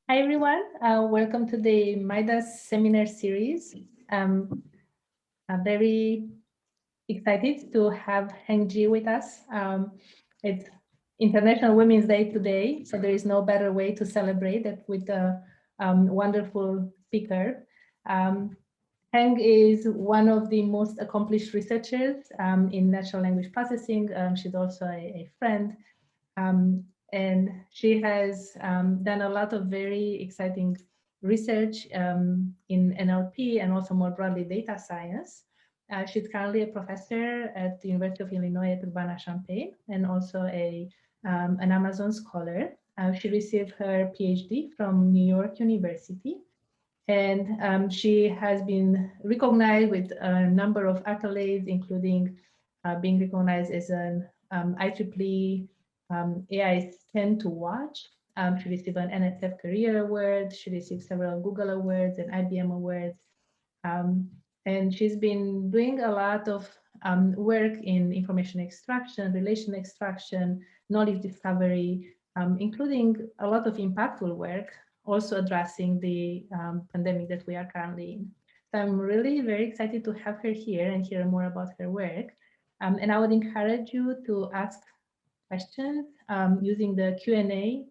Hi, everyone. Welcome to the MIDAS seminar series. I'm very excited to have Heng with us. It's International Women's Day today, so there is no better way to celebrate it with a wonderful speaker. Heng is one of the most accomplished researchers in natural language processing. She's also a friend. And she has done a lot of very exciting research in NLP and also more broadly data science. She's currently a professor at the University of Illinois at Urbana-Champaign and also an Amazon scholar. She received her PhD from New York University. And she has been recognized with a number of accolades, including being recognized as an IEEE AI 10 to watch. She received an NSF Career Award. She received several Google Awards and IBM Awards. And she's been doing a lot of work in information extraction, relation extraction, knowledge discovery, including a lot of impactful work, also addressing the pandemic that we are currently in. So I'm really very excited to have her here and hear more about her work. And I would encourage you to ask questions using the Q&A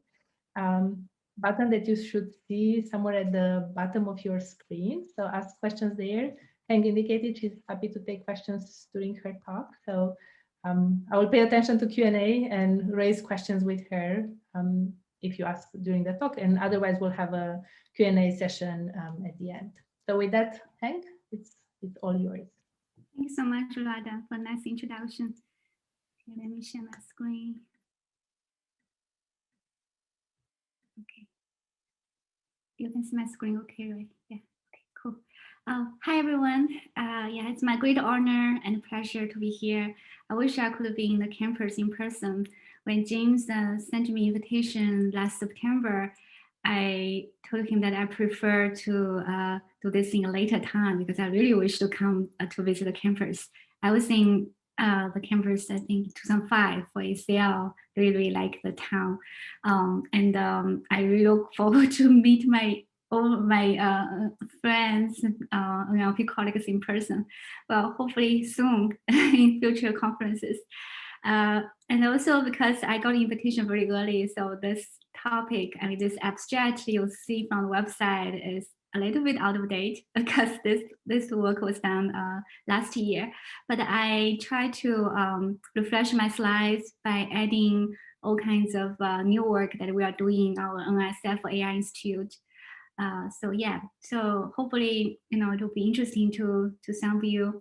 button that you should see somewhere at the bottom of your screen. So ask questions there. Heng indicated she's happy to take questions during her talk. So I will pay attention to Q&A and raise questions with her if you ask during the talk, and otherwise we'll have a Q&A session at the end. So with that, Heng, it's all yours. Thank you so much, Lata, for a nice introduction. Okay, let me share my screen. Okay. You can see my screen okay, right? Yeah, okay, cool. Hi, everyone. Yeah, it's my great honor and pleasure to be here. I wish I could have been in the campus in person. When James sent me an invitation last September, I told him that I prefer to do this in a later time because I really wish to come to visit the campus. I was in the campus, I think 2005 for ACL, really like the town. I really look forward to meet all my friends, NLP colleagues in person. Well, hopefully soon in future conferences. And also because I got an invitation very early, so this topic, I mean, this abstract you'll see from the website is a little bit out of date because this work was done last year. But I try to refresh my slides by adding all kinds of new work that we are doing in our NSF AI Institute. So yeah, so hopefully, it'll be interesting to some of you,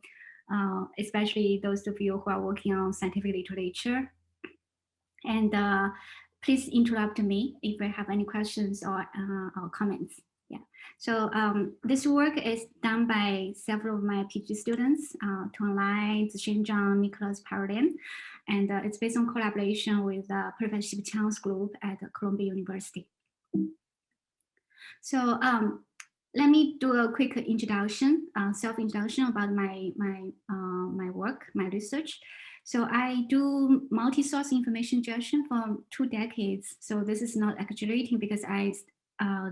especially those of you who are working on scientific literature. And please interrupt me if you have any questions or comments. Yeah. So this work is done by several of my PhD students, Tuan Lai, Zixin Zhang, Nicholas Parolin, and it's based on collaboration with Professor Chang's group at Columbia University. So let me do a quick introduction, self-introduction about my work, my research. So I do multi-source information ingestion for 2 decades. So this is not exaggerating because I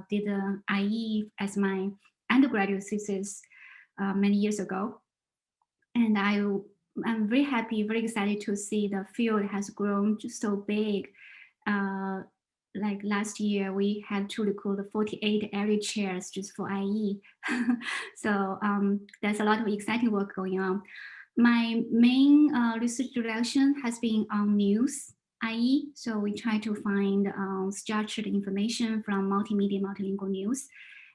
did an IE as my undergraduate thesis many years ago. And I'm very happy, very excited to see the field has grown so big. Like last year, we had to recruit 48 area chairs just for IE. So there's a lot of exciting work going on. My main research direction has been on news, IE. So we try to find structured information from multimedia, multilingual news.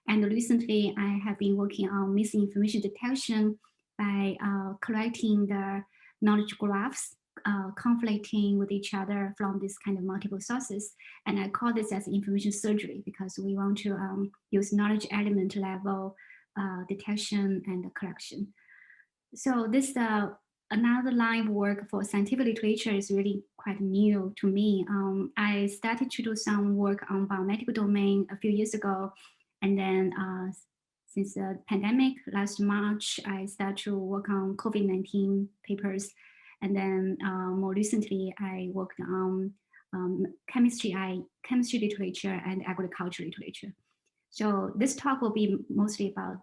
And recently, I have been working on misinformation detection by collecting the knowledge graphs conflicting with each other from this kind of multiple sources. And I call this as information surgery because we want to use knowledge element level detection and collection. So this another line of work for scientific literature is really quite new to me. I started to do some work on biomedical domain a few years ago. And then since the pandemic last March, I started to work on COVID-19 papers. And then more recently, I worked on chemistry literature and agriculture literature. So this talk will be mostly about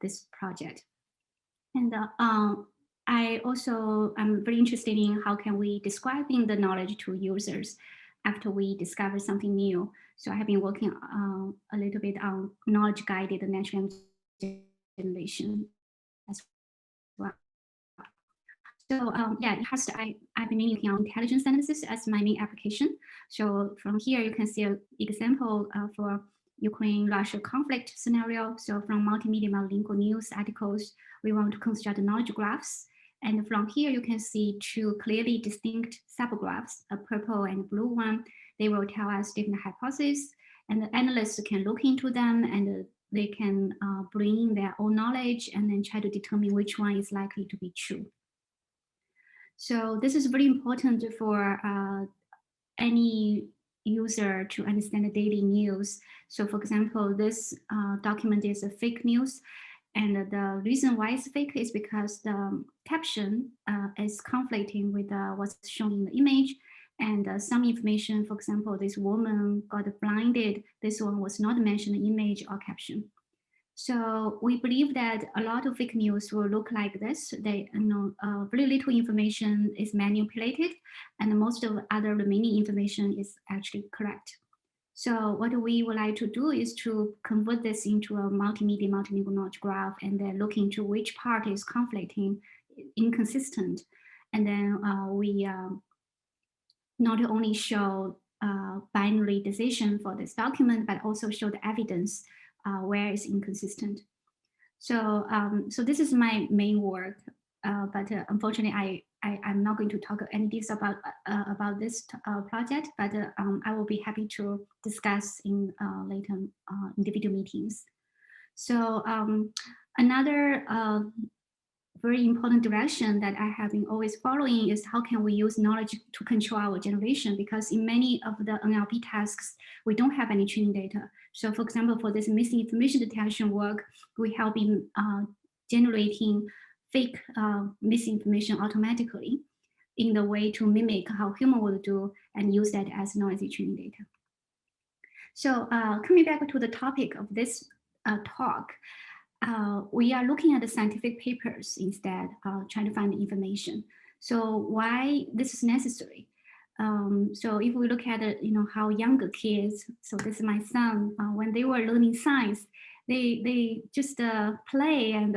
this project. And I'm very interested in how can we describing the knowledge to users after we discover something new. So I have been working a little bit on knowledge guided natural generation as well. So yeah, first I've been working on intelligence analysis as my main application. So from here you can see an example for Ukraine-Russia conflict scenario. So from multimedia lingual news articles, we want to construct knowledge graphs. And from here you can see two clearly distinct subgraphs, a purple and blue one. They will tell us different hypotheses, and the analysts can look into them and they can bring in their own knowledge and then try to determine which one is likely to be true. So this is very important for any user to understand the daily news. So for example, this document is a fake news. And the reason why it's fake is because the caption is conflicting with what's shown in the image. And some information, for example, this woman got blinded. This one was not mentioned in the image or caption. So we believe that a lot of fake news will look like this. They, very little information is manipulated, and most of the other remaining information is actually correct. So what we would like to do is to convert this into a multimedia, multilingual knowledge graph, and then look into which part is conflicting, inconsistent. And then we not only show binary decision for this document, but also show the evidence where it's inconsistent. So, so this is my main work, but unfortunately, I'm not going to talk any details about this project, but I will be happy to discuss in later individual meetings. So another very important direction that I have been always following is how can we use knowledge to control our generation, because in many of the NLP tasks, we don't have any training data. So for example, for this misinformation detection work, we have been generating fake misinformation automatically in the way to mimic how human would do and use that as noisy training data. So coming back to the topic of this talk, we are looking at the scientific papers instead, trying to find the information. So why this is necessary? So if we look at how younger kids, so this is my son, when they were learning science, they just play and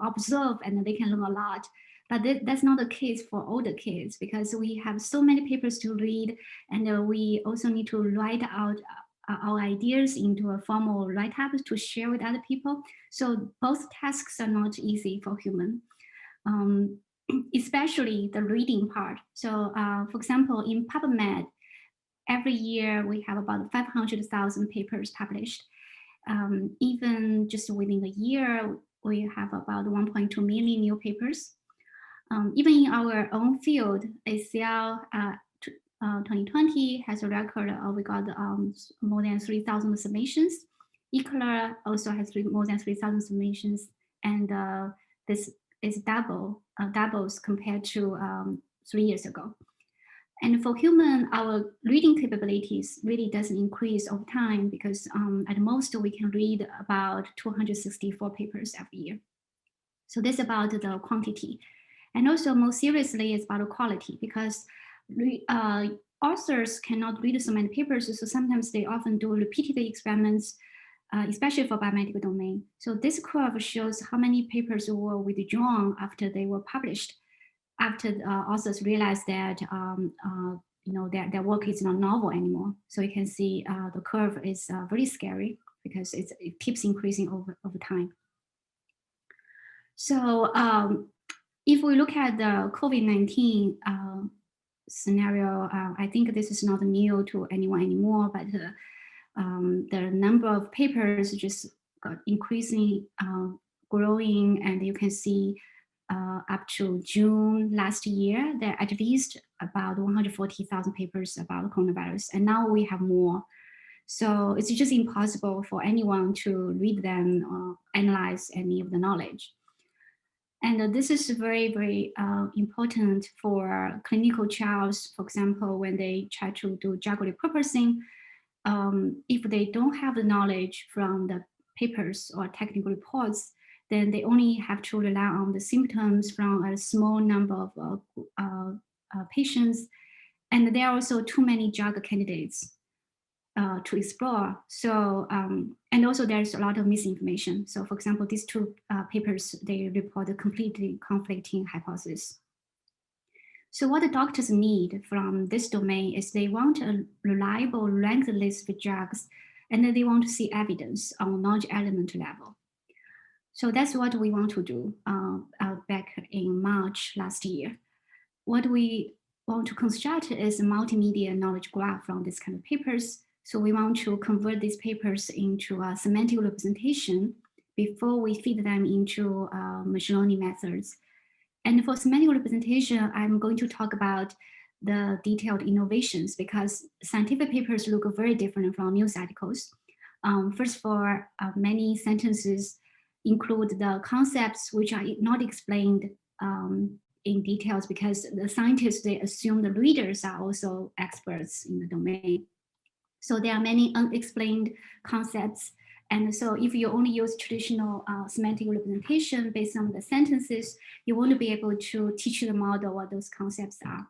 observe, and they can learn a lot. But that's not the case for older kids, because we have so many papers to read, and we also need to write out our ideas into a formal write-up to share with other people. So both tasks are not easy for human, especially the reading part. So for example, in PubMed, every year we have about 500,000 papers published. Even just within a year, we have about 1.2 million new papers. Even in our own field, ACL 2020 has a record of, we got more than 3,000 submissions. ECLA also has more than 3,000 submissions, and this is doubles compared to 3 years ago. And for human, our reading capabilities really doesn't increase over time, because at most we can read about 264 papers every year. So this is about the quantity. And also more seriously, it's about the quality, because authors cannot read so many papers, so sometimes they often do repeated experiments, especially for biomedical domain. So this curve shows how many papers were withdrawn after they were published, after the authors realized that their work is not novel anymore. So you can see the curve is very scary, because it keeps increasing over time. So if we look at the COVID-19 scenario, I think this is not new to anyone anymore, but the number of papers just got increasingly growing, and you can see up to June last year, there are at least about 140,000 papers about coronavirus, and now we have more. So it's just impossible for anyone to read them or analyze any of the knowledge. And this is very, very important for clinical trials. For example, when they try to do drug repurposing, if they don't have the knowledge from the papers or technical reports, then they only have to rely on the symptoms from a small number of patients. And there are also too many drug candidates to explore. So, and also there's a lot of misinformation. So for example, these two papers, they report a completely conflicting hypothesis. So what the doctors need from this domain is they want a reliable ranked list of drugs, and then they want to see evidence on knowledge element level. So that's what we want to do back in March last year. What we want to construct is a multimedia knowledge graph from this kind of papers. So we want to convert these papers into a semantic representation before we feed them into machine learning methods. And for semantic representation, I'm going to talk about the detailed innovations because scientific papers look very different from news articles. First of all, many sentences include the concepts which are not explained in details because the scientists, they assume the readers are also experts in the domain. So there are many unexplained concepts. And so if you only use traditional semantic representation based on the sentences, you won't be able to teach the model what those concepts are.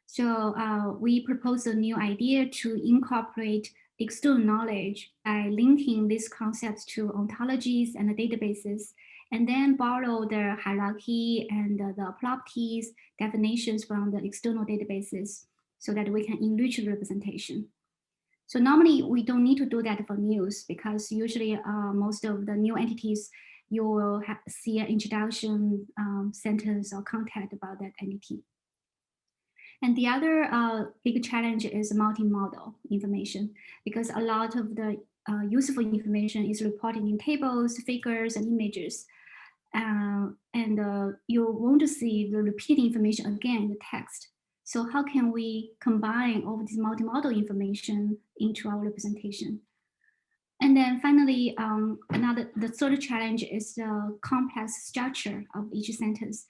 So we propose a new idea to incorporate external knowledge by linking these concepts to ontologies and the databases, and then borrow the hierarchy and the properties, definitions from the external databases so that we can enrich the representation. So normally we don't need to do that for news because usually most of the new entities, you will see an introduction sentence or content about that entity. And the other big challenge is multimodal information because a lot of the useful information is reported in tables, figures, and images. And you want to see the repeated information again in the text. So how can we combine all of this multimodal information into our representation? And then finally, the third challenge is the complex structure of each sentence.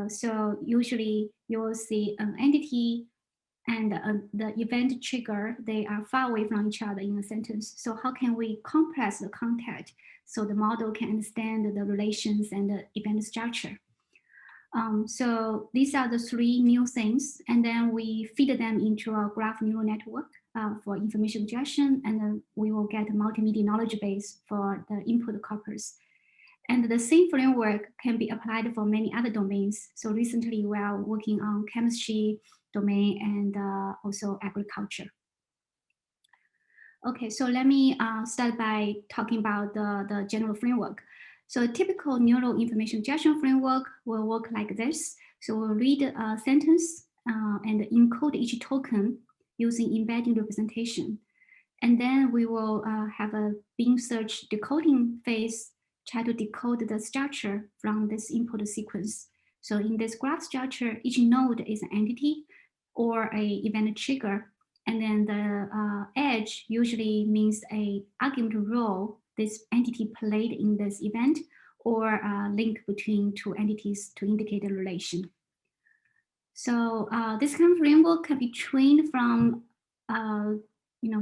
So usually you will see an entity and the event trigger, they are far away from each other in a sentence. So how can we compress the content so the model can understand the relations and the event structure? So these are the three new things. And then we feed them into a graph neural network for information ingestion, and then we will get a multimedia knowledge base for the input corpus. And the same framework can be applied for many other domains. So recently we are working on chemistry domain and also agriculture. Okay, so let me start by talking about the general framework. So a typical neural information ingestion framework will work like this. So we'll read a sentence and encode each token using embedding representation. And then we will have a beam search decoding phase, try to decode the structure from this input sequence. So in this graph structure, each node is an entity or a event trigger. And then the edge usually means a argument role this entity played in this event, or a link between two entities to indicate a relation. So this kind of framework can be trained from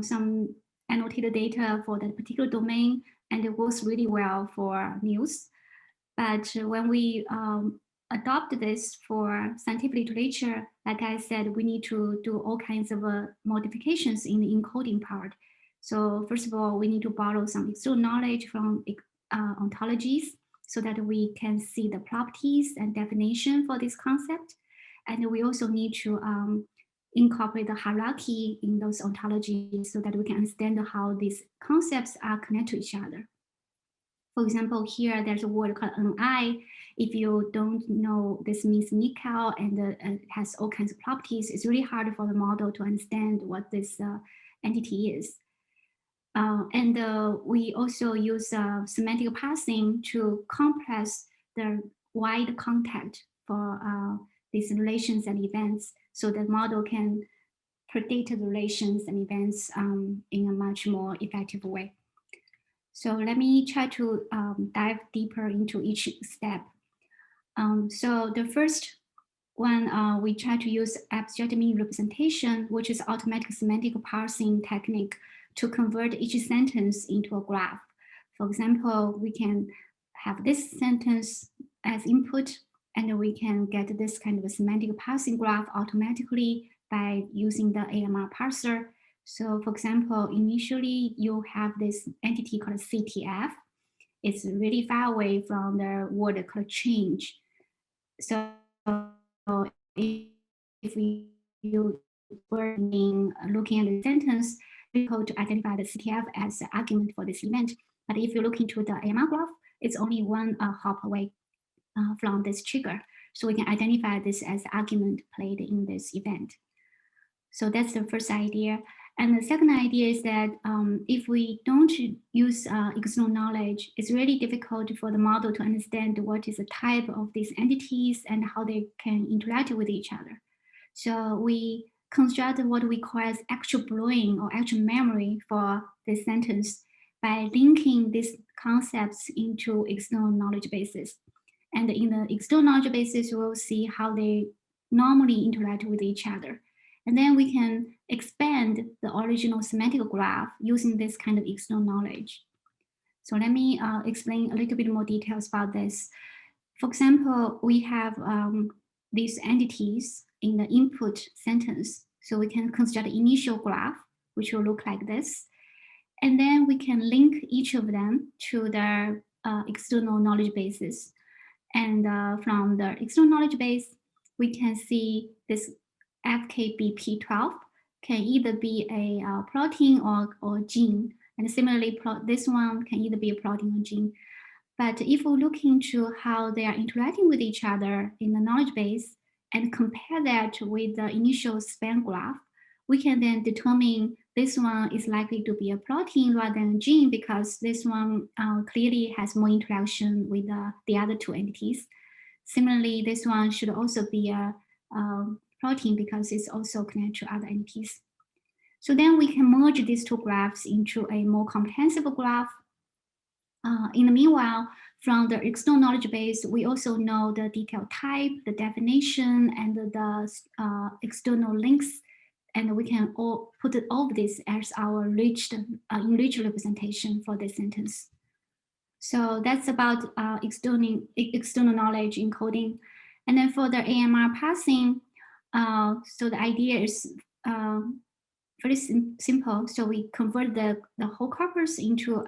some annotated data for that particular domain, and it works really well for news. But when we adopt this for scientific literature, like I said, we need to do all kinds of modifications in the encoding part. So first of all, we need to borrow some external knowledge from ontologies so that we can see the properties and definition for this concept. And we also need to incorporate the hierarchy in those ontologies so that we can understand how these concepts are connected to each other. For example, here there's a word called Ni. If you don't know, this means nickel, and it has all kinds of properties. It's really hard for the model to understand what this entity is. And we also use semantic parsing to compress the wide context for these relations and events, so the model can predict the relations and events in a much more effective way. So let me try to dive deeper into each step. So the first one, we try to use abstract meaning representation, which is automatic semantic parsing technique to convert each sentence into a graph. For example, we can have this sentence as input, and we can get this kind of a semantic parsing graph automatically by using the AMR parser. So for example, initially you have this entity called CTF. It's really far away from the word called change. So if you were looking at the sentence, difficult to identify the CTF as the argument for this event. But if you look into the AMR graph, it's only one hop away from this trigger. So we can identify this as the argument played in this event. So that's the first idea. And the second idea is that if we don't use external knowledge, it's really difficult for the model to understand what is the type of these entities and how they can interact with each other. So we construct what we call as actual brain or actual memory for this sentence by linking these concepts into external knowledge bases. And in the external knowledge bases, we'll see how they normally interact with each other. And then we can expand the original semantic graph using this kind of external knowledge. So let me explain a little bit more details about this. For example, we have these entities in the input sentence. So we can construct an initial graph, which will look like this. And then we can link each of them to their external knowledge bases. And from the external knowledge base, we can see this FKBP12 can either be a protein or gene. And similarly, this one can either be a protein or gene. But if we look into how they are interacting with each other in the knowledge base and compare that with the initial span graph, we can then determine this one is likely to be a protein rather than a gene because this one clearly has more interaction with the other two entities. Similarly, this one should also be a protein because it's also connected to other entities. So then we can merge these two graphs into a more comprehensive graph. In the meanwhile, from the external knowledge base, we also know the detailed type, the definition, and the external links. And we can all put all of this as our enriched representation for this sentence. So that's about external knowledge encoding. And then for the AMR parsing, so the idea is very simple. So we convert the whole corpus into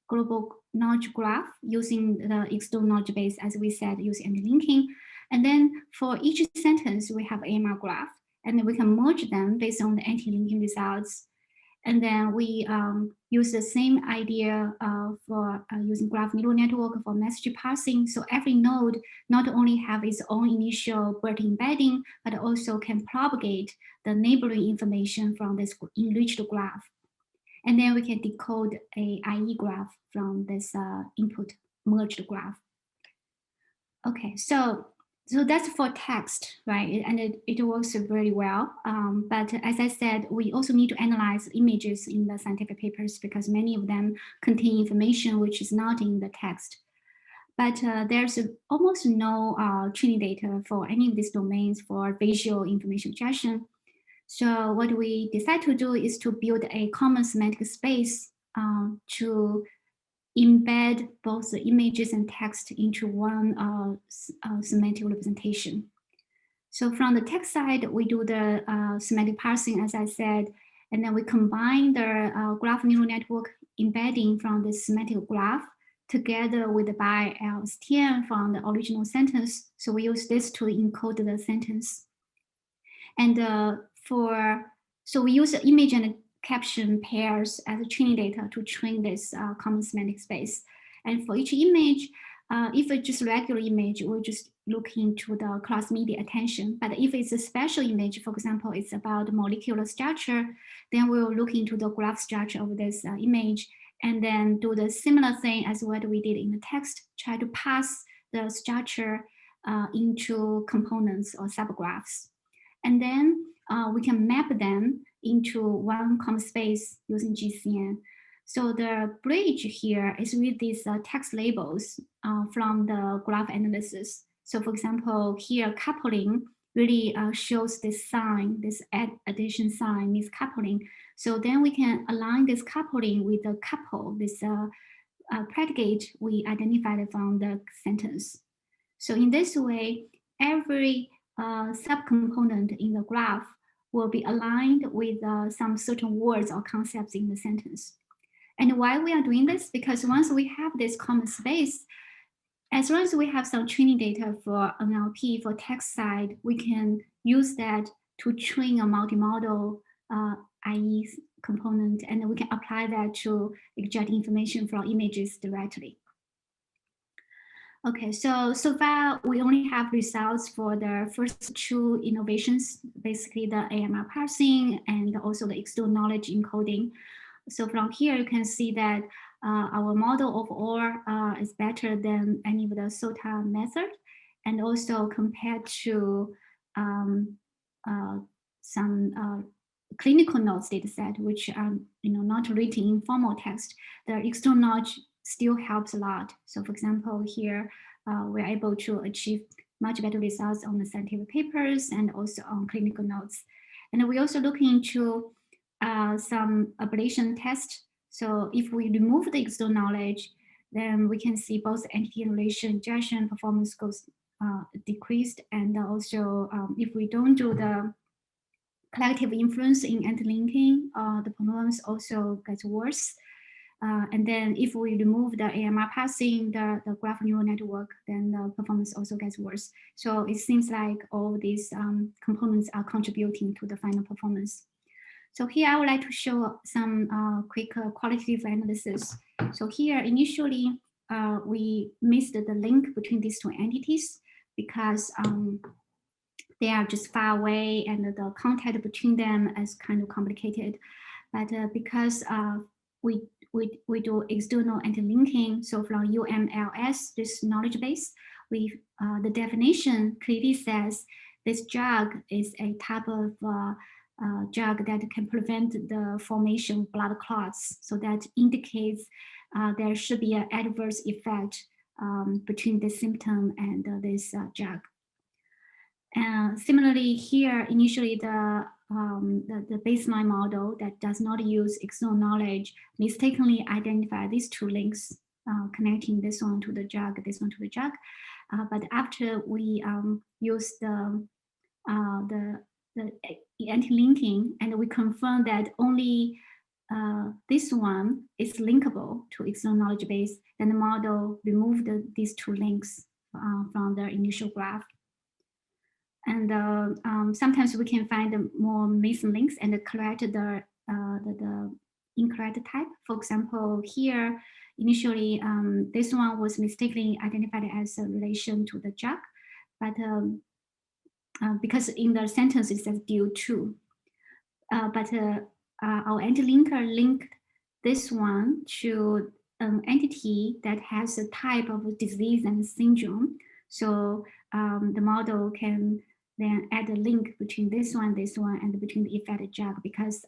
global knowledge graph using the external knowledge base, as we said, using anti-linking. And then for each sentence, we have AMR graph, and then we can merge them based on the anti-linking results. And then we use the same idea for using graph neural network for message parsing. So every node not only have its own initial BERT embedding, but also can propagate the neighboring information from this enriched graph. And then we can decode a IE graph from this input merged graph. Okay, so that's for text, right? And it works very well. But as I said, we also need to analyze images in the scientific papers because many of them contain information which is not in the text. But there's almost no training data for any of these domains for visual information ingestion. So what we decide to do is to build a common semantic space to embed both the images and text into one semantic representation. So from the text side, we do the semantic parsing, as I said, and then we combine the graph neural network embedding from the semantic graph together with the BiLSTM from the original sentence. So we use this to encode the sentence. And so we use the image and caption pairs as training data to train this common semantic space. And for each image, if it's just a regular image, we'll just look into the class media attention. But if it's a special image, for example, it's about molecular structure, then we'll look into the graph structure of this image and then do the similar thing as what we did in the text, try to pass the structure into components or subgraphs. And then we can map them into one common space using GCN. So the bridge here is with these text labels from the graph analysis. So for example, here coupling really shows this sign, this addition sign, this coupling. So then we can align this coupling with the couple, this predicate we identified from the sentence. So in this way, every subcomponent in the graph will be aligned with some certain words or concepts in the sentence. And why we are doing this? Because once we have this common space, as long as we have some training data for NLP for text side, we can use that to train a multimodal IE component, and we can apply that to extract information from images directly. Okay, so far we only have results for the first two innovations, basically the AMR parsing and also the external knowledge encoding. So from here, you can see that our model overall is better than any of the SOTA method, and also compared to some clinical notes data set, which are not written in formal text, the external knowledge still helps a lot. So for example, here we're able to achieve much better results on the scientific papers and also on clinical notes. And we also look into some ablation test. So if we remove the external knowledge, then we can see both entity and relation injection performance goes decreased. And also if we don't do the collective influence in anti-linking, the performance also gets worse. And then if we remove the AMR passing, the graph neural network, then the performance also gets worse. So it seems like all these components are contributing to the final performance. So here I would like to show some quick qualitative analysis. So here initially we missed the link between these two entities because they are just far away and the contact between them is kind of complicated. But because we do external anti-linking, so from UMLS, this knowledge base, the definition clearly says this drug is a type of drug that can prevent the formation of blood clots. So that indicates there should be an adverse effect between this symptom and this drug. Similarly here, initially the baseline model that does not use external knowledge mistakenly identify these two links, connecting this one to the drug, this one to the drug. But after we use the anti-linking and we confirm that only this one is linkable to external knowledge base, then the model removed these two links from the initial graph. And sometimes we can find more missing links and correct the incorrect type. For example, here, initially, this one was mistakenly identified as a relation to the drug, but because in the sentence it says due to. But our anti-linker linked this one to an entity that has a type of disease and syndrome. So the model can then add a link between this one, and between the effect drug, because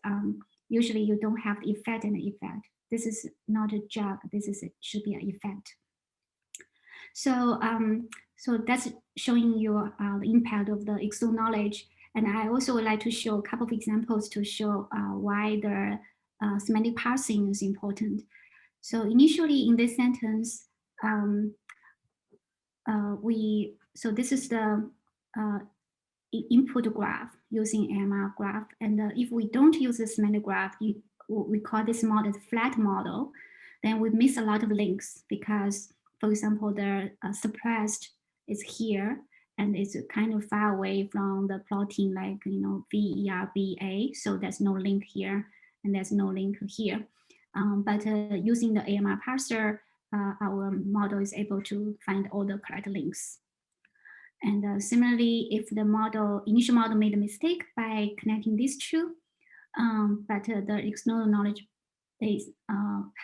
usually you don't have the effect and the effect. This is not a drug, should be an effect. So, so that's showing you the impact of the external knowledge. And I also would like to show a couple of examples to show why the semantic parsing is important. So initially in this sentence, so this is the input graph using AMR graph. And if we don't use the semantic graph, we call this model flat model, then we miss a lot of links because, for example, the suppressed is here and it's kind of far away from the plotting like, VERBA. So there's no link here and there's no link here. But using the AMR parser, our model is able to find all the correct links. And similarly, if the initial model made a mistake by connecting these two, but the external knowledge base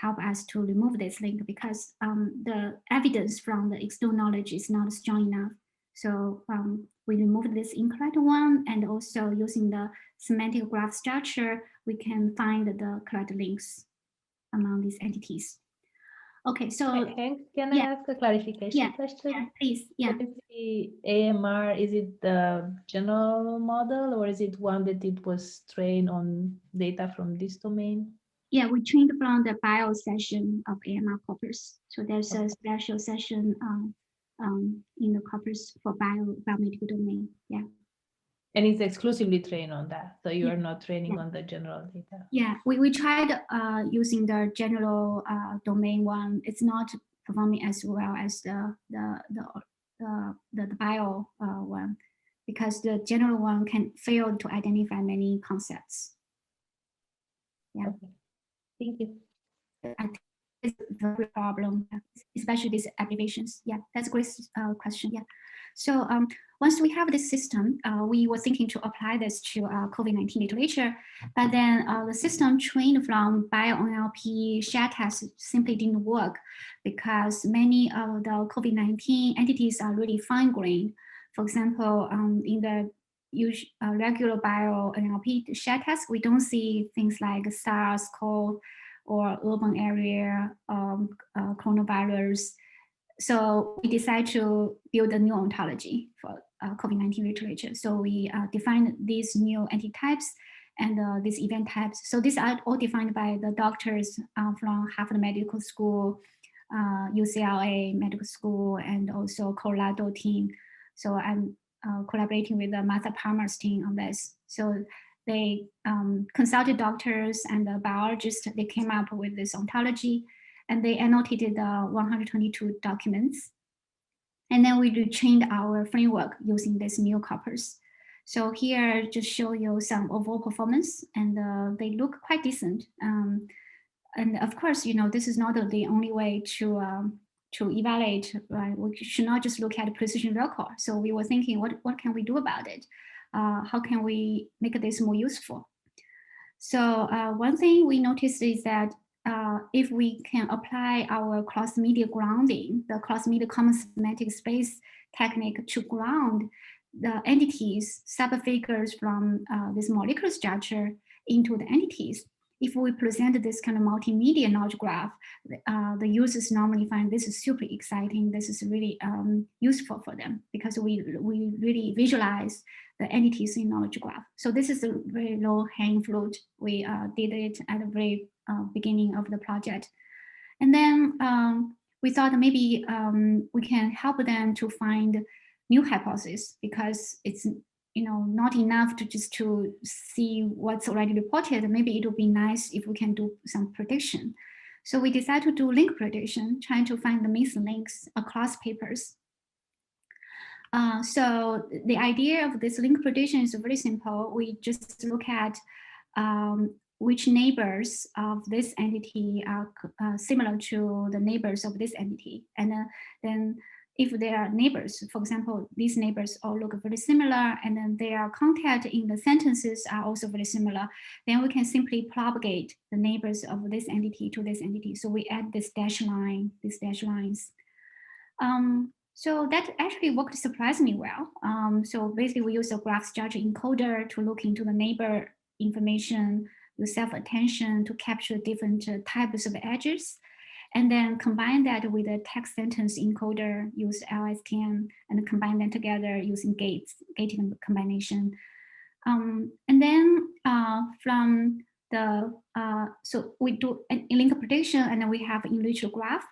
help us to remove this link because the evidence from the external knowledge is not strong enough. So we removed this incorrect one, and also using the semantic graph structure, we can find the correct links among these entities. Okay, so Hank, can I yeah, ask a clarification yeah, question? please, yeah. What is the AMR? Is it the general model, or is it one that it was trained on data from this domain? Yeah, we trained from the bio session of AMR corpus. So there's a special session in the corpus for biomedical domain. Yeah. And it's exclusively trained on that. So you Yeah. are not training Yeah. on the general data. Yeah, we tried using the general domain one. It's not performing as well as the bio one, because the general one can fail to identify many concepts. Yeah. Okay. Thank you. I think it's a great problem, especially these applications. Yeah, that's a great question. Yeah. So once we have this system, we were thinking to apply this to COVID-19 literature, but then the system trained from bio-NLP shared tests simply didn't work because many of the COVID-19 entities are really fine-grained. For example, in the regular bio-NLP shared tests, we don't see things like SARS, CoV, or urban area coronavirus. So we decided to build a new ontology for COVID-19 literature. So we defined these new antitypes and these event types. So these are all defined by the doctors from Harvard Medical School, UCLA Medical School, and also Colorado team. So I'm collaborating with Martha Palmer's team on this. So they consulted doctors and biologists. They came up with this ontology, and they annotated 122 documents. And then we retrained our framework using this new corpus. So here, just show you some overall performance, and they look quite decent. And of course, this is not the only way to evaluate, right? We should not just look at precision record. So we were thinking, what can we do about it? How can we make this more useful? So one thing we noticed is that if we can apply our cross-media grounding, the cross-media common semantic space technique to ground the entities, subfigures from this molecular structure into the entities, if we present this kind of multimedia knowledge graph, the users normally find this is super exciting. This is really useful for them because we really visualize the entities in knowledge graph. So this is a very low hanging fruit. We did it at the very beginning of the project. And then we thought maybe we can help them to find new hypotheses because it's not enough to just to see what's already reported. Maybe it would be nice if we can do some prediction. So we decided to do link prediction, trying to find the missing links across papers. So the idea of this link prediction is very simple. We just look at which neighbors of this entity are similar to the neighbors of this entity. And then if they are neighbors, for example, these neighbors all look very similar, and then their content in the sentences are also very similar, then we can simply propagate the neighbors of this entity to this entity. So we add this dash line, these dash lines. So that actually worked surprisingly well. So basically we use a graph structure encoder to look into the neighbor information with self-attention to capture different types of edges, and then combine that with a text sentence encoder, use LSTM, and combine them together using gating combination. And then from the, so we do a link prediction, and then we have enriched graph.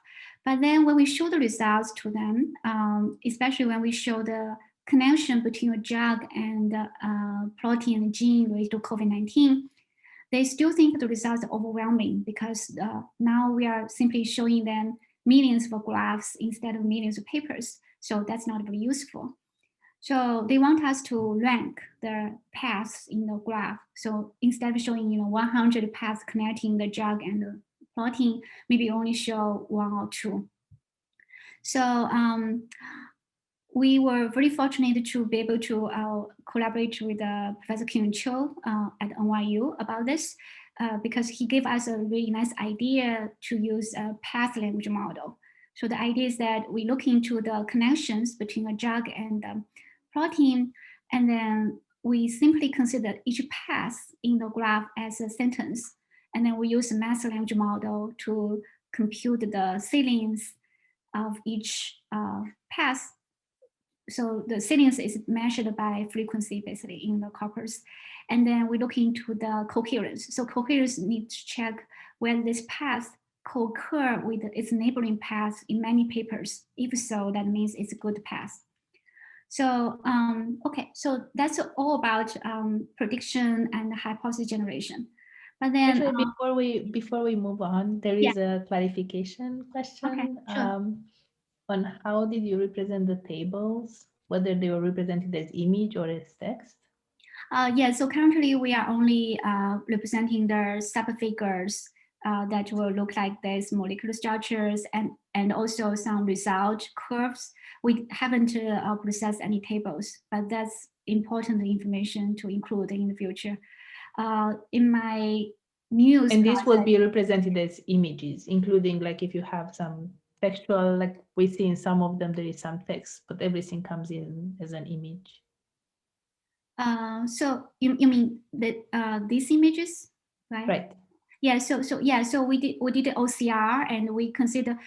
But then when we show the results to them, especially when we show the connection between a drug and protein and gene related to COVID-19, they still think the results are overwhelming because now we are simply showing them millions of graphs instead of millions of papers. So that's not very useful. So they want us to rank the paths in the graph. So instead of showing 100 paths connecting the drug and the protein, maybe only show 1 or 2. So we were very fortunate to be able to collaborate with Professor Kim Cho at NYU about this because he gave us a really nice idea to use a path language model. So the idea is that we look into the connections between a drug and protein, and then we simply consider each path in the graph as a sentence. And then we use a math language model to compute the salience of each path. So the salience is measured by frequency, basically, in the corpus. And then we look into the coherence. So coherence needs to check whether this path co-occur with its neighboring path in many papers. If so, that means it's a good path. So, okay, so that's all about prediction and hypothesis generation. But then actually, before we move on, there is a clarification question. Okay, sure. On how did you represent the tables, whether they were represented as image or as text? Yeah, so currently we are only representing the subfigures that will look like this molecular structures and also some result curves. We haven't processed any tables, but that's important information to include in the future. In my news and this will be represented as images, including like if you have some textual, like we see in some of them, there is some text, but everything comes in as an image. So you mean that these images, right? Right. Yeah. So we did OCR and we consider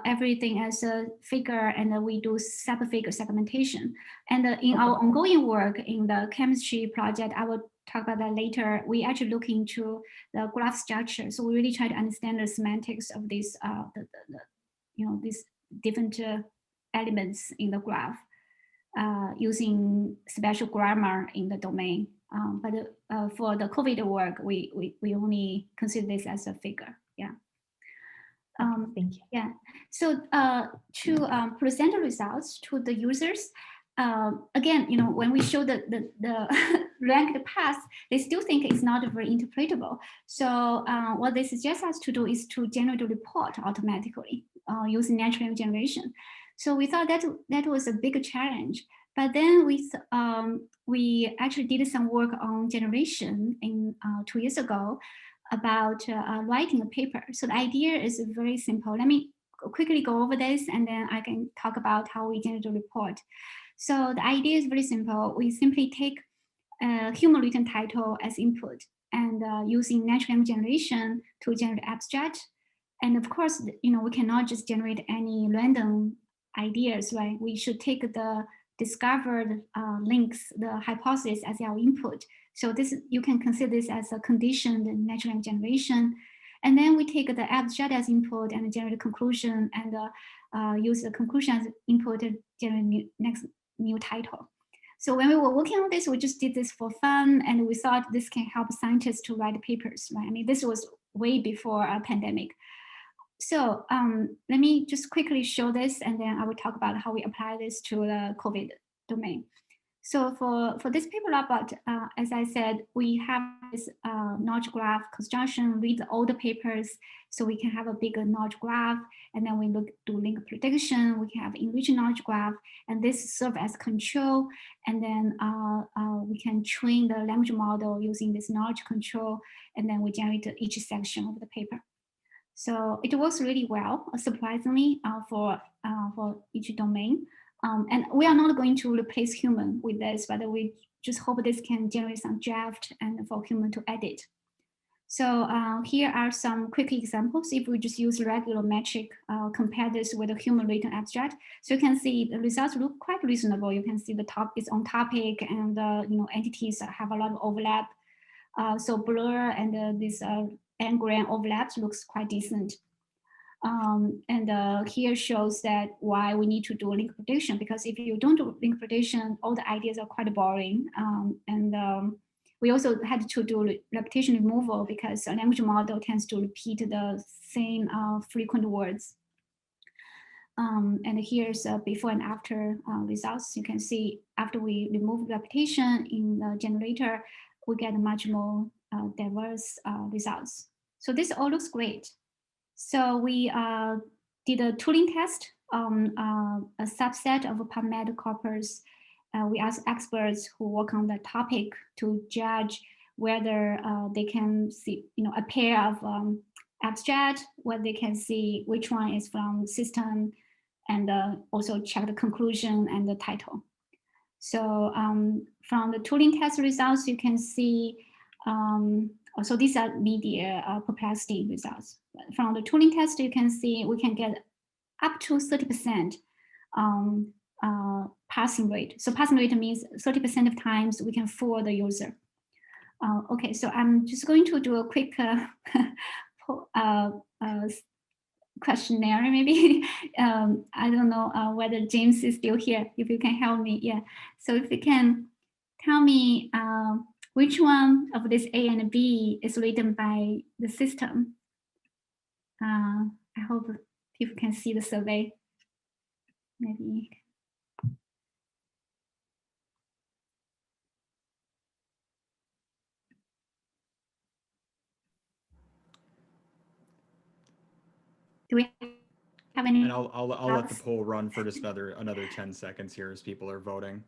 everything as a figure, and we do subfigure segmentation. And in our ongoing work in the chemistry project, I will talk about that later. We actually look into the graph structure. So we really try to understand the semantics of these, these different elements in the graph. Using special grammar in the domain. But for the COVID work, we only consider this as a figure. Yeah. Thank you. Yeah. So to present the results to the users, again, when we show the ranked path, they still think it's not very interpretable. So what they suggest us to do is to generate a report automatically using natural language generation. So we thought that was a big challenge. But then we actually did some work on generation in 2 years ago about writing a paper. So the idea is very simple. Let me quickly go over this, and then I can talk about how we generate a report. So the idea is very simple. We simply take a human written title as input, and using natural language generation to generate abstract. And of course, we cannot just generate any random ideas, right? We should take the discovered links, the hypothesis as our input. So this, you can consider this as a conditioned natural language generation. And then we take the abstract as input and generate a conclusion, and use the conclusion as input to generate next new title. So when we were working on this, we just did this for fun, and we thought this can help scientists to write papers, right? I mean, this was way before a pandemic. So let me just quickly show this, and then I will talk about how we apply this to the COVID domain. So for this paper report, as I said, we have this knowledge graph construction, read all the papers, so we can have a bigger knowledge graph, and then we do link prediction, we can have enriched knowledge graph, and this serve as control, and then we can train the language model using this knowledge control, and then we generate each section of the paper. So it works really well, surprisingly, for each domain. And we are not going to replace human with this, but we just hope this can generate some draft and for human to edit. So here are some quick examples. If we just use regular metric, compare this with a human written abstract, so you can see the results look quite reasonable. You can see the top is on topic, and entities have a lot of overlap. So blur and this n-gram overlaps looks quite decent. And here shows that why we need to do link prediction, because if you don't do link prediction, all the ideas are quite boring. We also had to do repetition removal because a language model tends to repeat the same frequent words. And here's before and after results. You can see after we remove repetition in the generator, we get much more diverse results. So this all looks great. So we did a tooling test on a subset of PubMed corpus. We asked experts who work on the topic to judge whether they can see, a pair of abstract, whether they can see which one is from system, and also check the conclusion and the title. So from the tooling test results, you can see So these are media perplexity results. From the tooling test, you can see we can get up to 30% passing rate. So passing rate means 30% of times we can fool the user. Okay, so I'm just going to do a quick questionnaire, maybe. I don't know whether James is still here, if you can help me. Yeah, so if you can tell me which one of this A and B is written by the system. I hope people can see the survey. Maybe. Do we have any? And I'll let the poll run for just another 10 seconds here as people are voting.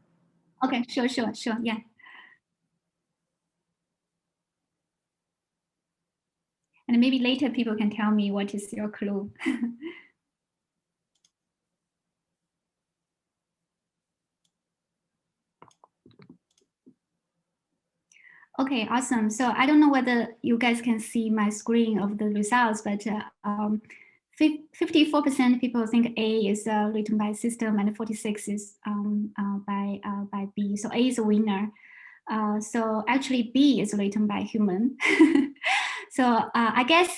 Okay, sure, yeah. And maybe later people can tell me what is your clue. Okay, awesome. So I don't know whether you guys can see my screen of the results, but 54% people think A is written by system and 46 is by B. So A is a winner. So actually B is written by human. So I guess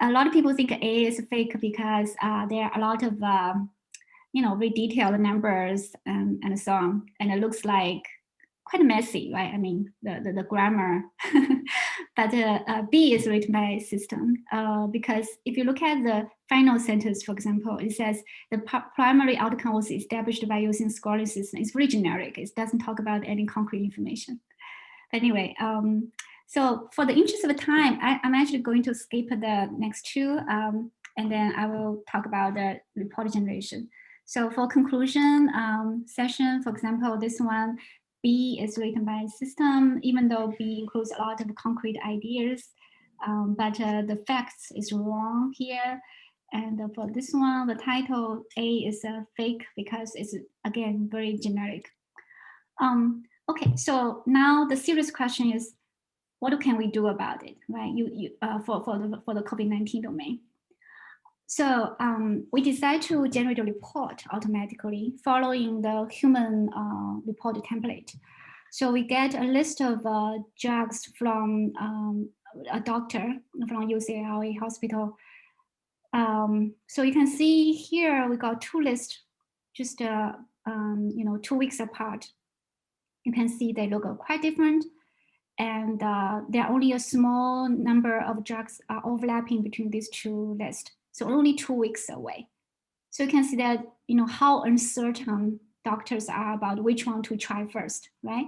a lot of people think A is fake because there are a lot of very detailed numbers and so on, and it looks like quite messy, right? I mean, the grammar. But B is written by system because if you look at the final sentence, for example, it says the primary outcome was established by using scoring system. It's very generic. It doesn't talk about any concrete information. Anyway, so for the interest of time, I'm actually going to skip the next two, and then I will talk about the report generation. So for conclusion session, for example, this one, B is written by system, even though B includes a lot of concrete ideas, but the facts is wrong here. And for this one, the title A is fake because it's, again, very generic. Okay, so now the serious question is, what can we do about it, right? For the COVID-19 domain. So we decide to generate a report automatically following the human report template. So we get a list of drugs from a doctor from UCLA hospital. So you can see here we got two lists, just 2 weeks apart. You can see they look quite different, and there are only a small number of drugs are overlapping between these two lists. So only 2 weeks away. So you can see that, how uncertain doctors are about which one to try first, right?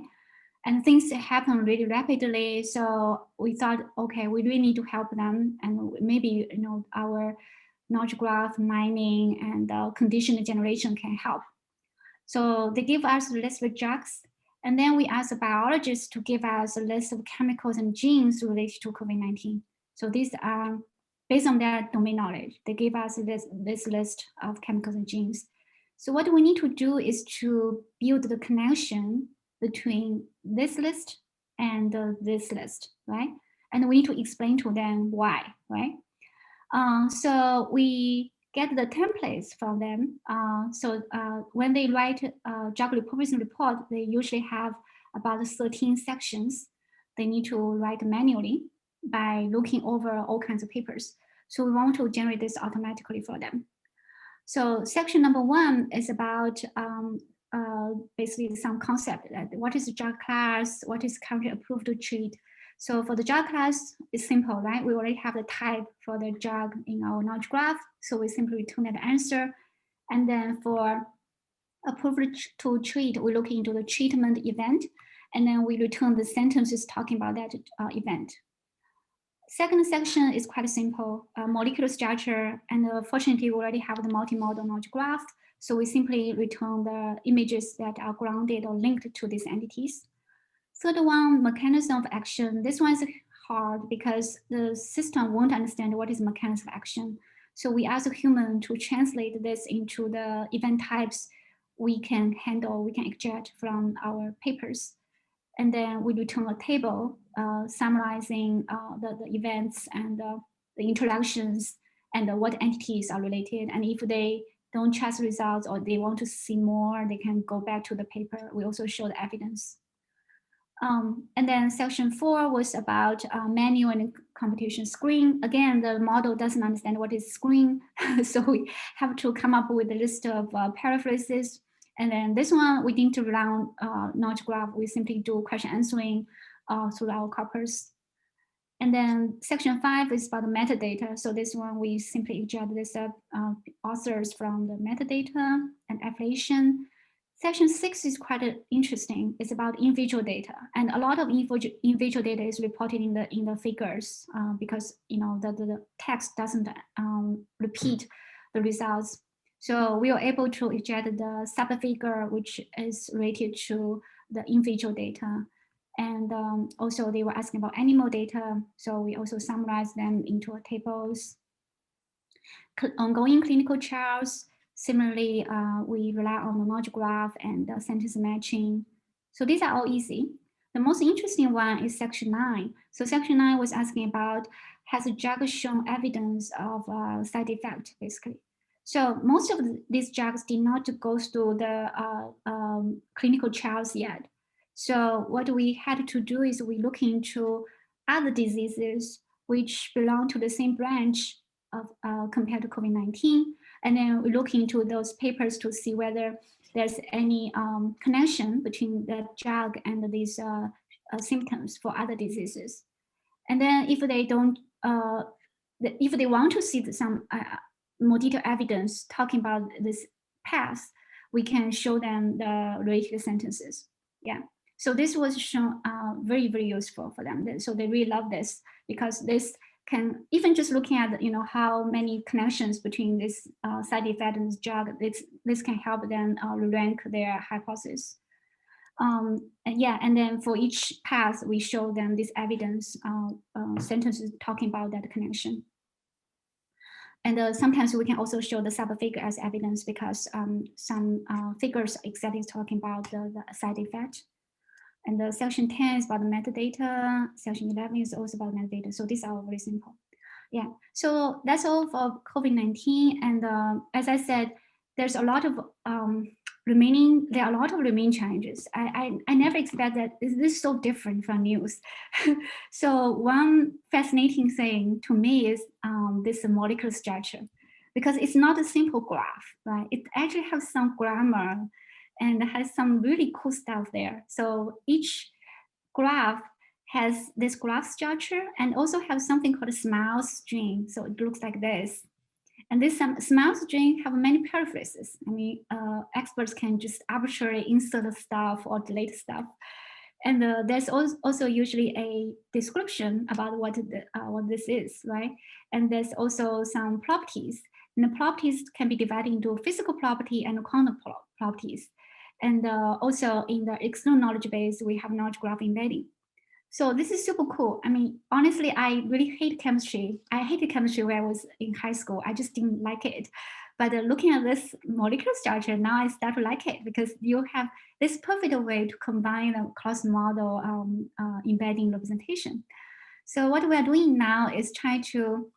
And things happen really rapidly. So we thought, okay, we really need to help them. And maybe, our knowledge graph mining and condition generation can help. So they give us a list of drugs. And then we ask the biologists to give us a list of chemicals and genes related to COVID-19. So these are based on their domain knowledge. They give us this list of chemicals and genes. So what we need to do is to build the connection between this list and this list, right? And we need to explain to them why, right? So we get the templates from them. So when they write a drug repurposing report, they usually have about 13 sections they need to write manually by looking over all kinds of papers. So we want to generate this automatically for them. So section number 1 is about basically some concept. What is the drug class? What is currently approved to treat? So for the drug class, it's simple, right? We already have the type for the drug in our knowledge graph. So we simply return that answer. And then for approved to treat, we look into the treatment event. And then we return the sentences talking about that event. Second section is quite simple, molecular structure. And fortunately, we already have the multimodal knowledge graph. So we simply return the images that are grounded or linked to these entities. Third one, mechanism of action. This one is hard because the system won't understand what is mechanism of action. So we ask a human to translate this into the event types we can handle, we can extract from our papers. And then we return a table summarizing the events and the interactions and what entities are related. And if they don't trust results or they want to see more, they can go back to the paper. We also show the evidence. And then section 4 was about manual and computation screen. Again, the model doesn't understand what is screen, so we have to come up with a list of paraphrases. And then this one, we didn't run knowledge graph. We simply do question answering through our corpus. And then section 5 is about the metadata. So this one, we simply extract this authors from the metadata and Ablation. Section 6 is quite interesting. It's about individual data, and a lot of individual data is reported in the figures because the text doesn't repeat the results. So we are able to extract the subfigure, which is related to the individual data. And also they were asking about animal data. So we also summarize them into tables. Ongoing clinical trials. Similarly, we rely on the knowledge graph and sentence matching. So these are all easy. The most interesting one is section 9. So section 9 was asking about, has the drug shown evidence of side effect, basically. So most of these drugs did not go through the clinical trials yet. So what we had to do is we look into other diseases which belong to the same branch of compared to COVID-19. And then we look into those papers to see whether there's any connection between the drug and these symptoms for other diseases. And then if they don't, if they want to see some more detailed evidence talking about this path, we can show them the related sentences. Yeah. So this was shown very, very useful for them. So they really love this because this can, even just looking at how many connections between this side effect and this drug, this can help them rank their hypothesis. And yeah, and then for each path, we show them this evidence sentences talking about that connection. And sometimes we can also show the subfigure as evidence because some figures exactly talking about the side effect. And the section 10 is about the metadata. Section 11 is also about metadata. So these are very simple. Yeah, so that's all for COVID-19. And as I said, there's a lot of remaining challenges. I never expect that this is so different from news. So one fascinating thing to me is this molecular structure, because it's not a simple graph, right? It actually has some grammar and has some really cool stuff there. So each graph has this graph structure and also has something called a smile string. So it looks like this. And this smile string have many paraphrases. I mean, experts can just arbitrarily insert stuff or delete stuff. And there's also usually a description about what this is, right? And there's also some properties. And the properties can be divided into physical property and quantum properties. And also in the external knowledge base, we have knowledge graph embedding. So this is super cool. I mean, honestly, I really hate chemistry. I hated chemistry when I was in high school. I just didn't like it. But looking at this molecular structure, now I start to like it because you have this perfect way to combine a cross-model embedding representation. So what we are doing now is try to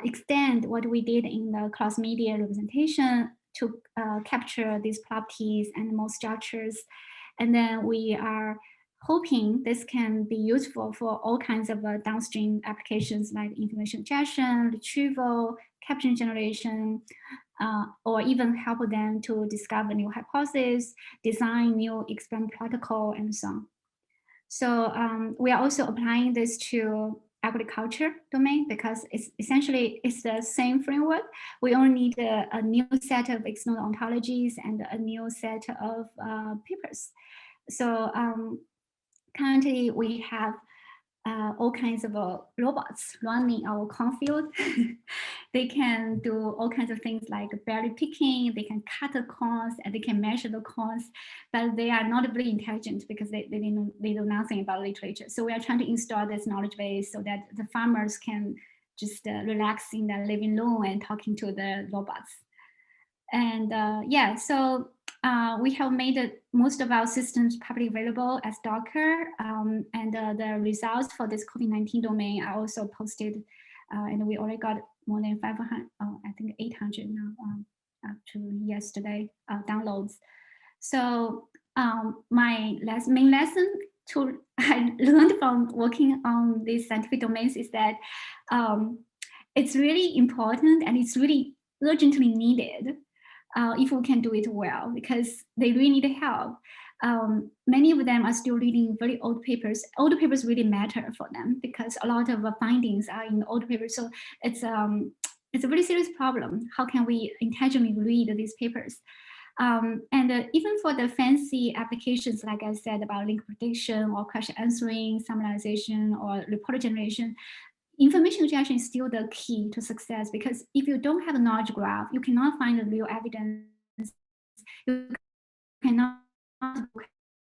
extend what we did in the cross-media representation to capture these properties and more structures. And then we are hoping this can be useful for all kinds of downstream applications like information ingestion, retrieval, caption generation, or even help them to discover new hypotheses, design new experiment protocol, and so on. So we are also applying this to agriculture domain because it's essentially the same framework. We only need a new set of external ontologies and a new set of papers. So currently we have all kinds of robots running our corn field. They can do all kinds of things like berry picking, they can cut the corns, and they can measure the corns, but they are not very intelligent because they know nothing about literature. So we are trying to install this knowledge base so that the farmers can just relax in their living room and talking to the robots. And yeah, so we have made most of our systems publicly available as Docker, and the results for this COVID-19 domain are also posted, and we already got more than 500, I think 800 now, up to yesterday downloads. So my main lesson I learned from working on these scientific domains is that it's really important and it's really urgently needed if we can do it well, because they really need help. Many of them are still reading very old papers. Old papers really matter for them because a lot of findings are in old papers. So it's a very serious problem. How can we intentionally read these papers? And even for the fancy applications, like I said, about link prediction or question answering, summarization, or report generation, information injection is still the key to success, because if you don't have a knowledge graph, you cannot find the real evidence. You cannot do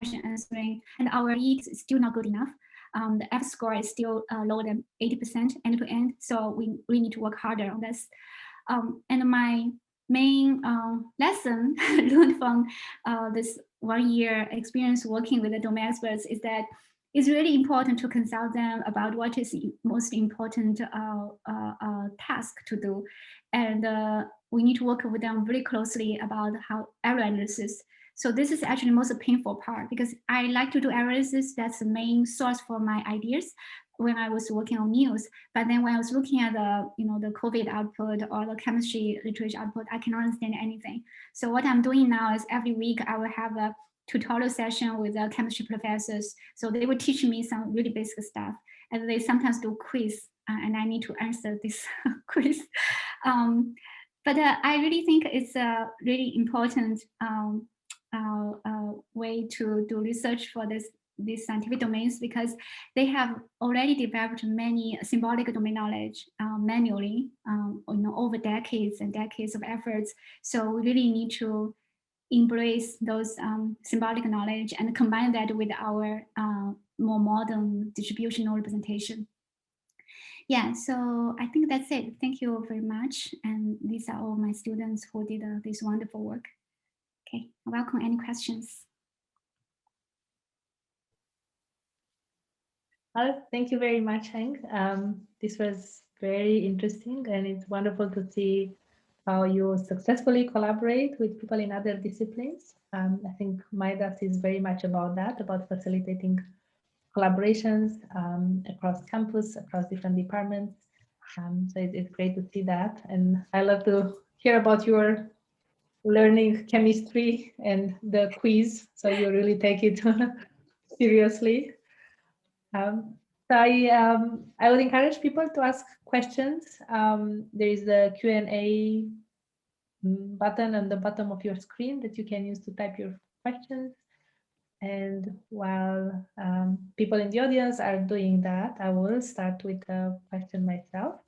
question answering, and our read is still not good enough. The F score is still lower than 80% end to end, so we really need to work harder on this. And my main lesson learned from this 1 year experience working with the domain experts is that it's really important to consult them about what is the most important task to do. And we need to work with them very closely about how error analysis. So this is actually the most painful part, because I like to do error analysis. That's the main source for my ideas when I was working on news. But then when I was looking at the, the COVID output or the chemistry literature output, I cannot understand anything. So what I'm doing now is every week I will have a tutorial session with the chemistry professors. So they will teach me some really basic stuff. And they sometimes do quiz, and I need to answer this quiz. But I really think it's a really important way to do research for these scientific domains, because they have already developed many symbolic domain knowledge manually, over decades and decades of efforts. So we really need to embrace those symbolic knowledge and combine that with our more modern distributional representation. Yeah, so I think that's it. Thank you very much. And these are all my students who did this wonderful work. Okay, I welcome any questions. Well, thank you very much, Heng. This was very interesting, and it's wonderful to see how you successfully collaborate with people in other disciplines. I think MIDAS is very much about that, about facilitating collaborations across campus, across different departments. So it's great to see that. And I love to hear about your learning chemistry and the quiz. So you really take it seriously. So I would encourage people to ask questions. There is a Q&A button on the bottom of your screen that you can use to type your questions. And while people in the audience are doing that, I will start with a question myself.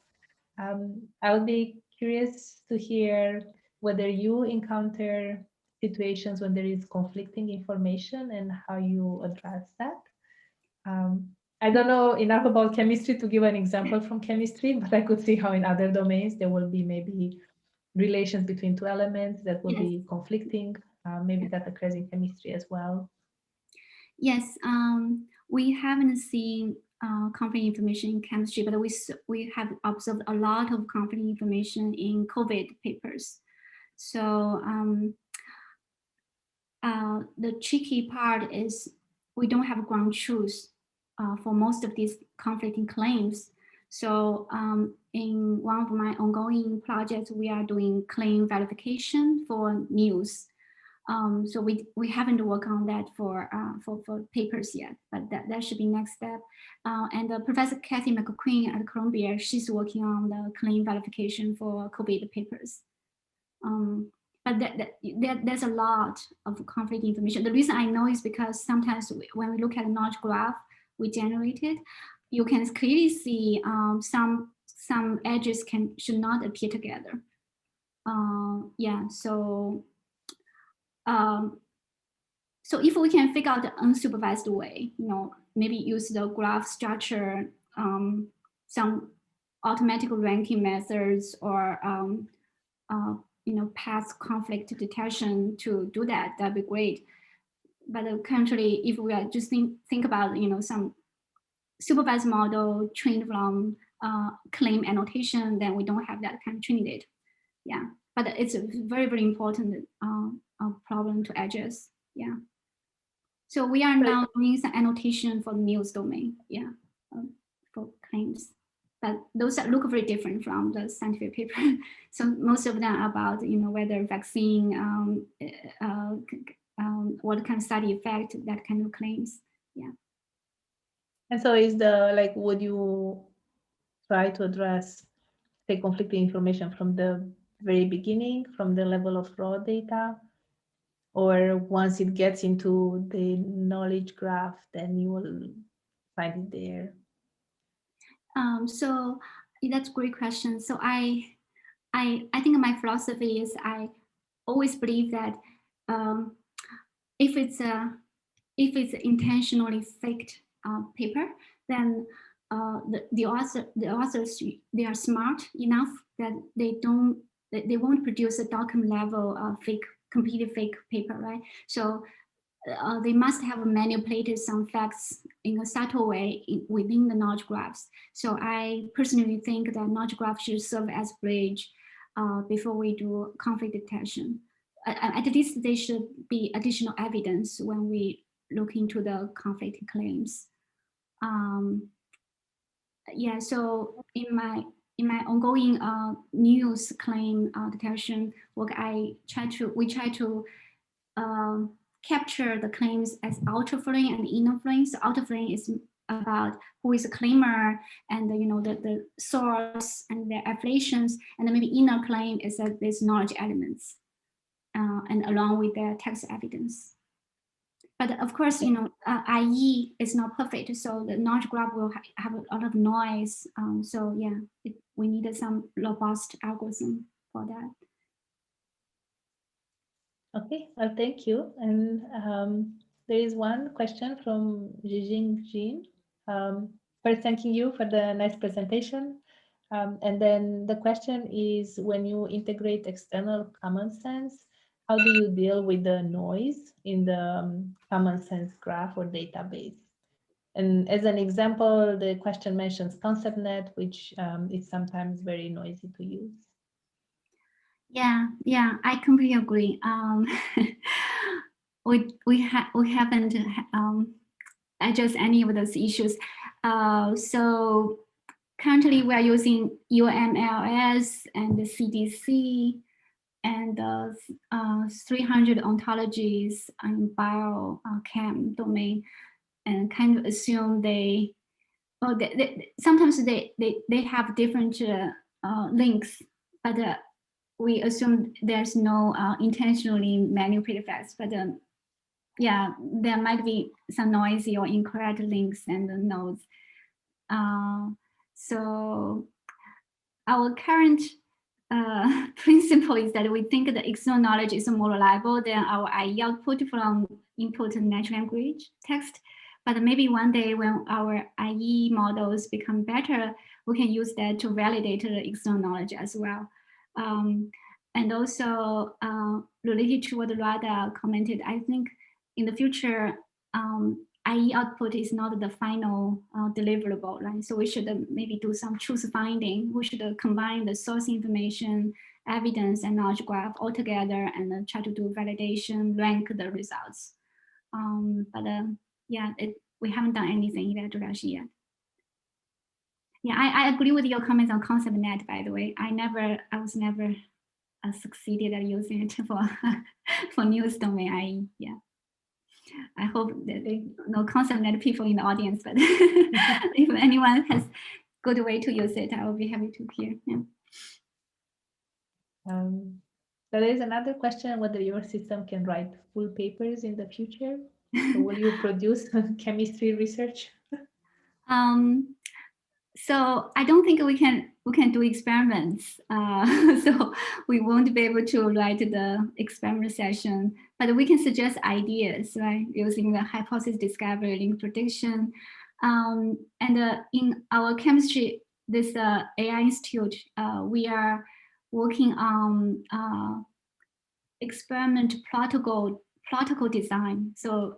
I would be curious to hear whether you encounter situations when there is conflicting information and how you address that. I don't know enough about chemistry to give an example from chemistry, but I could see how in other domains there will be maybe relations between two elements that will be conflicting. Maybe that occurs in chemistry as well. Yes, we haven't seen conflicting information in chemistry, but we have observed a lot of conflicting information in COVID papers. So the tricky part is we don't have ground truth for most of these conflicting claims. So in one of my ongoing projects, we are doing claim verification for news. So we haven't worked on that for papers yet, but that should be next step. And Professor Kathy McQueen at Columbia, she's working on the claim verification for COVID papers. But there's a lot of conflicting information. The reason I know is because sometimes when we look at a knowledge graph we generated, you can clearly see some edges should not appear together. Yeah, so if we can figure out the unsupervised way, maybe use the graph structure, some automatic ranking methods, or past conflict detection to do that, that'd be great. But currently, if we are just think about, some supervised model trained from claim annotation, then we don't have that kind of training data. Yeah, but it's a very, very important problem to address. Yeah. So we are now doing some annotation for the news domain. Yeah, for claims. But those look very different from the scientific paper. So most of them are about, whether vaccine, what kind of side effect, that kind of claims. Yeah. And so is the, would you try to address the conflicting information from the very beginning, from the level of raw data? Or once it gets into the knowledge graph, then you will find it there? So that's a great question. So I think my philosophy is I always believe that if it's intentionally faked paper, then the authors, they are smart enough that they won't produce a document level completely fake paper, right? So they must have manipulated some facts in a subtle way within the knowledge graphs. So I personally think that knowledge graph should serve as a bridge before we do conflict detection. At least there should be additional evidence when we look into the conflicting claims. Yeah, so in my ongoing news claim detection work, we try to capture the claims as outer flowing and inner flowing. So outer flowing is about who is a claimer and the source and their affiliations, and then maybe inner claim is that there's knowledge elements and along with the text evidence. But of course, IE is not perfect, so the knowledge graph will have a lot of noise. So yeah, we needed some robust algorithm for that. Okay, well, thank you. And there is one question from Jijing Jin. First, thanking you for the nice presentation. And then the question is, when you integrate external common sense, how do you deal with the noise in the common sense graph or database? And as an example, the question mentions ConceptNet, which is sometimes very noisy to use. Yeah, I completely agree. We haven't addressed any of those issues. So currently we are using UMLS and the CDC and 300 ontologies in biochem domain, and kind of assume sometimes they have different links, but we assume there's no intentionally manipulated facts, but yeah, there might be some noisy or incorrect links and nodes. So our current principle is that we think the external knowledge is more reliable than our IE output from input natural language text. But maybe one day when our IE models become better, we can use that to validate the external knowledge as well. And also related to what Lata commented, I think in the future, IE output is not the final deliverable, right? So we should maybe do some truth finding. We should combine the source information, evidence, and knowledge graph all together and try to do validation, rank the results. Yeah, we haven't done anything in that direction yet. Yeah, I agree with your comments on ConceptNet, by the way. I was never succeeded at using it for news domain. Yeah, I hope that no ConceptNet people in the audience, but if anyone has good way to use it, I will be happy to hear. Yeah. There is another question whether your system can write full papers in the future. So will you produce chemistry research? So I don't think we can do experiments. So we won't be able to write the experiment session, but we can suggest ideas, right? Using the hypothesis discovery, link prediction. And in our chemistry, this AI institute, we working on experiment protocol design. So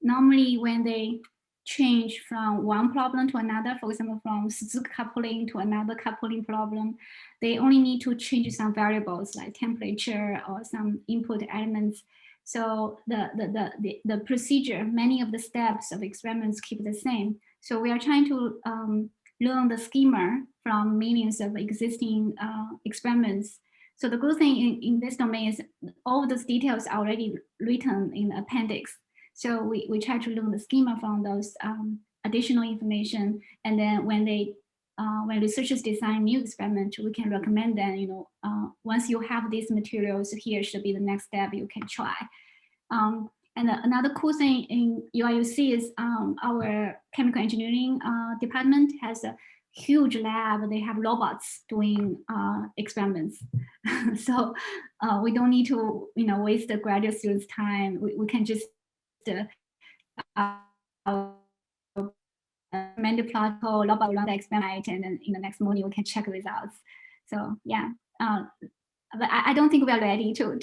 normally when they change from one problem to another, for example, from coupling to another coupling problem, they only need to change some variables like temperature or some input elements. So the procedure, many of the steps of experiments keep the same. So we are trying to learn the schema from millions of existing experiments. So the good thing in this domain is all of those details are already written in the appendix. So we try to learn the schema from those additional information. And then when researchers design new experiment, we can recommend them, once you have these materials, here should be the next step you can try. And another cool thing in UIUC is our chemical engineering department has a huge lab. They have robots doing experiments. So we don't need to waste the graduate students' time. We can just amend protocol, robot run the experiment, and then in the next morning we can check results. So yeah. But I don't think we are ready to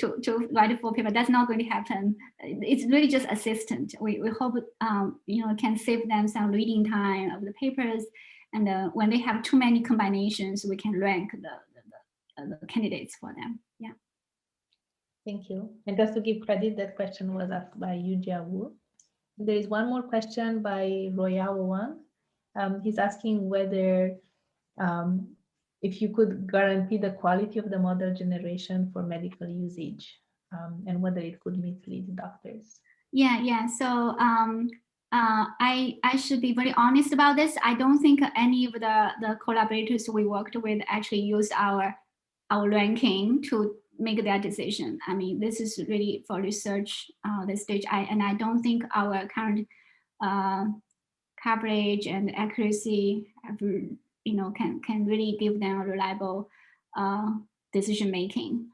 write a full paper. That's not going to happen. It's really just assistant. We hope can save them some reading time of the papers, and when they have too many combinations, we can rank the candidates for them. Yeah. Thank you. And just to give credit, that question was asked by Yujia Wu. There is one more question by Royal Wang. He's asking whether if you could guarantee the quality of the model generation for medical usage, and whether it could mislead doctors. Yeah. So I should be very honest about this. I don't think any of the collaborators we worked with actually used our ranking to make their decision. I mean, this is really for research this stage. I don't think our current coverage and accuracy have, can really give them a reliable decision making.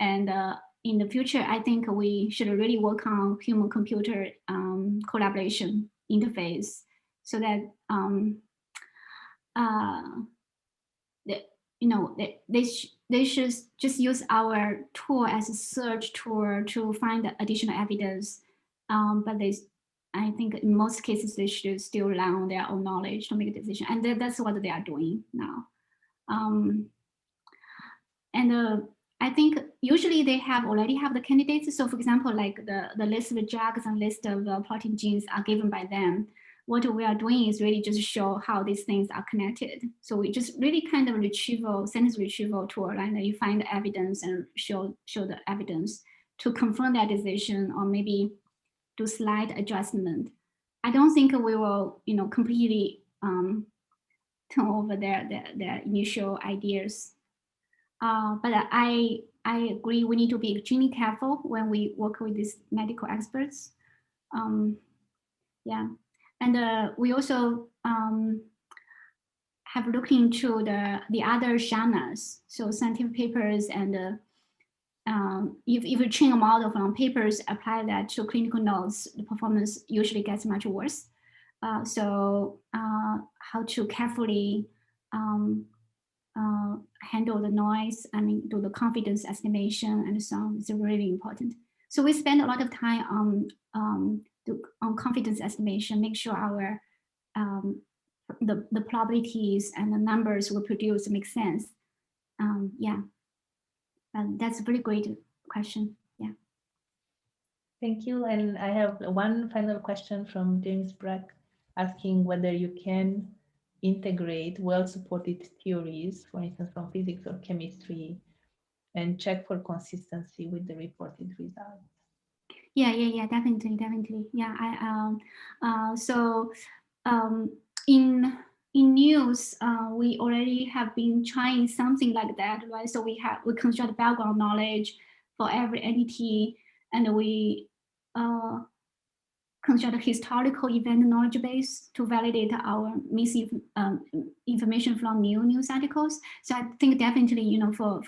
And in the future, I think we should really work on human-computer collaboration interface so that they should just use our tool as a search tool to find additional evidence. But I think in most cases, they should still rely on their own knowledge to make a decision. And that's what they are doing now. I think usually they already have the candidates. So for example, like the list of drugs and list of protein genes are given by them. What we are doing is really just show how these things are connected. So we just really kind of sentence retrieval tool, right? And you find the evidence and show the evidence to confirm that decision, or maybe do slight adjustment. I don't think we will, completely turn over their initial ideas. But I agree, we need to be extremely careful when we work with these medical experts. Yeah, and we also have looked into the other genres, so scientific papers, and if you train a model from papers, apply that to clinical notes, the performance usually gets much worse. So how to carefully handle the noise, do the confidence estimation and so on, is really important. So we spend a lot of time on confidence estimation, make sure our the probabilities and the numbers we produce make sense. Yeah, that's a very great question. Yeah. Thank you. And I have one final question from James Brack, asking whether you can integrate well-supported theories, for instance, from physics or chemistry, and check for consistency with the reported results. Yeah, definitely. Yeah, in news, we already have been trying something like that, right? So we construct background knowledge for every entity, and we construct a historical event knowledge base to validate our missing information from new news articles. So I think definitely, for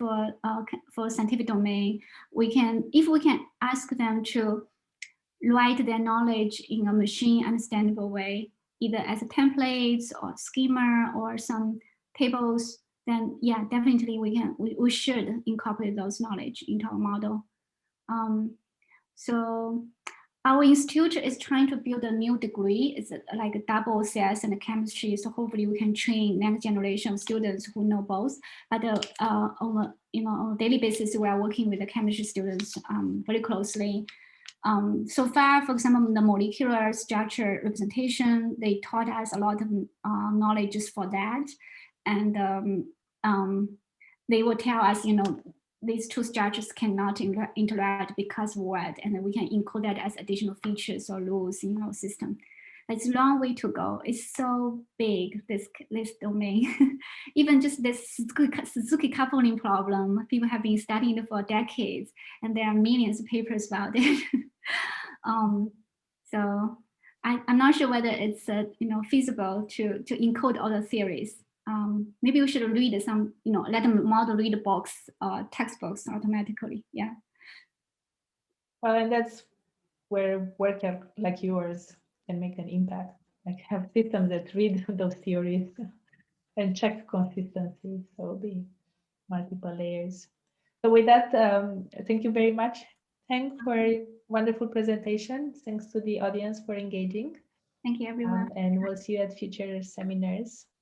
scientific domain, if we can ask them to write their knowledge in a machine understandable way, either as templates or schema or some tables, then yeah, definitely we should incorporate those knowledge into our model. So our institute is trying to build a new degree. It's like a double CS and chemistry. So hopefully we can train next generation of students who know both. But on a daily basis, we are working with the chemistry students very closely. So far, for example, the molecular structure representation, they taught us a lot of knowledge just for that. And they will tell us, these two structures cannot interact because of what, and we can include that as additional features or rules in our system. It's a long way to go. It's so big, this domain. Even just this Suzuki coupling problem, people have been studying it for decades, and there are millions of papers about it. So I'm not sure whether it's feasible to encode all the theories. Maybe we should read some, let the model read the books, textbooks automatically. Yeah. Well, and that's where work like yours can make an impact. Like have systems that read those theories and check consistency. So the multiple layers. So with that, thank you very much, Heng, for a wonderful presentation. Thanks to the audience for engaging. Thank you, everyone. And we'll see you at future seminars.